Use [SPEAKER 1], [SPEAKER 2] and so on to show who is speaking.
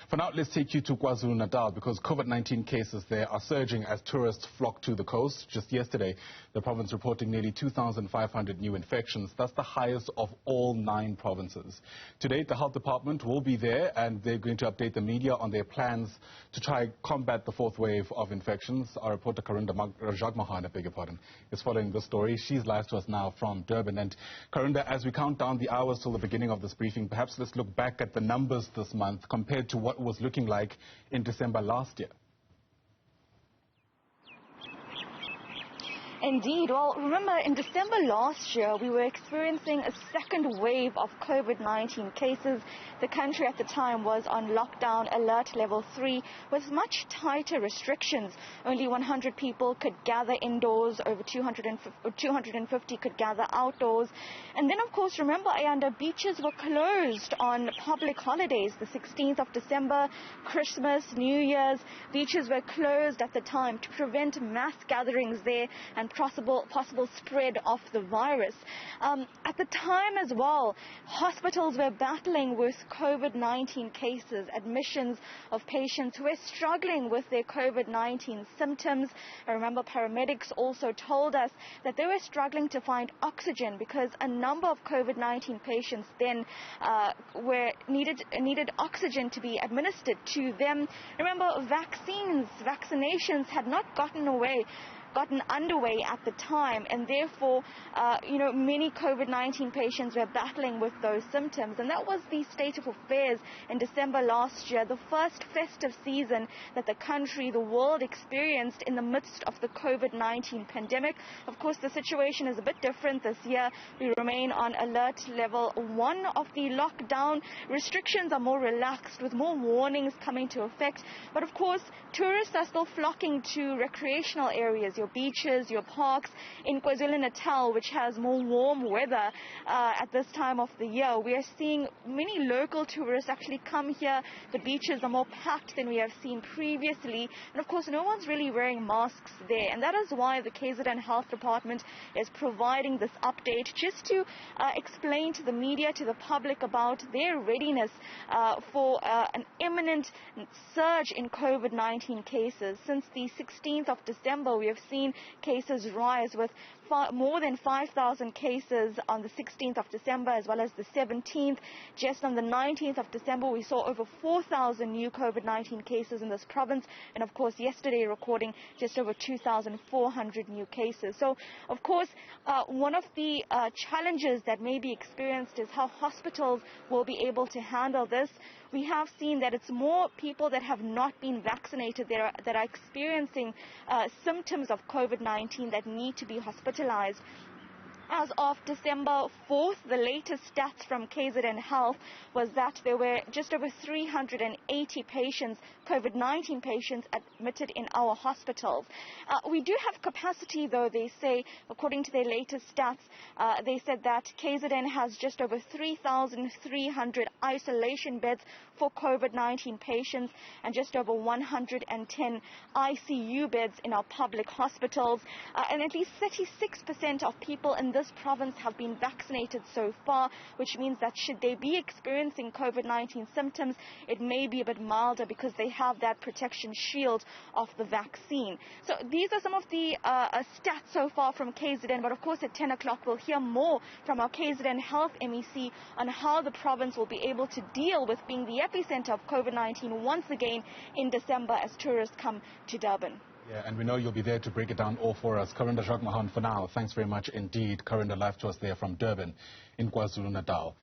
[SPEAKER 1] For now, let's take you to KwaZulu-Natal because COVID-19 cases there are surging as tourists flock to the coast. Just yesterday, the province reporting nearly 2,500 new infections. That's the highest of all 9 provinces. Today, the health department will be there and they're going to update the media on their plans to try combat the 4th wave of infections. Our reporter Karinda Jagmohan, is following this story. She's live to us now from Durban. And Karinda, as we count down the hours till the beginning of this briefing, perhaps let's look back at the numbers this month compared to what was looking like in December last year.
[SPEAKER 2] Indeed. Well, remember, in December last year, we were experiencing a second wave of COVID-19 cases. The country at the time was on lockdown alert level 3 with much tighter restrictions. Only 100 people could gather indoors, over 250 could gather outdoors. And then, of course, remember, Ayanda, beaches were closed on public holidays. The 16th of December, Christmas, New Year's, beaches were closed at the time to prevent mass gatherings there and possible spread of the virus. At the time as well, hospitals were battling with COVID-19 cases, admissions of patients who were struggling with their COVID-19 symptoms. I remember paramedics also told us that they were struggling to find oxygen because a number of COVID-19 patients then needed oxygen to be administered to them. Remember, vaccinations had not gotten underway at the time, and therefore, many COVID-19 patients were battling with those symptoms, and that was the state of affairs in December last year, the first festive season that the country, the world experienced in the midst of the COVID-19 pandemic. Of course, the situation is a bit different this year. We remain on alert level 1 of the lockdown. Restrictions are more relaxed with more warnings coming to effect, but of course, tourists are still flocking to recreational areas, your beaches, your parks. In KwaZulu-Natal, which has more warm weather at this time of the year, we are seeing many local tourists actually come here. The beaches are more packed than we have seen previously, and of course no one's really wearing masks there, and that is why the KZN Health Department is providing this update just to explain to the media, to the public, about their readiness for an imminent surge in COVID-19 cases. Since the 16th of December, we have seen cases rise with more than 5,000 cases on the 16th of December as well as the 17th. Just on the 19th of December, we saw over 4,000 new COVID-19 cases in this province, and of course yesterday recording just over 2,400 new cases. So of course one of the challenges that may be experienced is how hospitals will be able to handle this. We have seen that it's more people that have not been vaccinated that are experiencing symptoms of COVID-19 that need to be hospitalized. As of December 4th, the latest stats from KZN Health was that there were just over 380 patients, COVID-19 patients, admitted in our hospitals. We do have capacity, though, they say, according to their latest stats. They said that KZN has just over 3,300 isolation beds for COVID-19 patients and just over 110 ICU beds in our public hospitals. And at least 36% of people in this province have been vaccinated so far, which means that should they be experiencing COVID-19 symptoms, it may be a bit milder because they have that protection shield of the vaccine. So these are some of the stats so far from KZN, but of course at 10 o'clock we'll hear more from our KZN Health MEC on how the province will be able to deal with being the epicenter of COVID-19 once again in December as tourists come to Durban.
[SPEAKER 1] Yeah, and we know you'll be there to break it down all for us. Karinda Jagmohan, for now, thanks very much indeed. Karinda, live to us there from Durban in KwaZulu-Natal.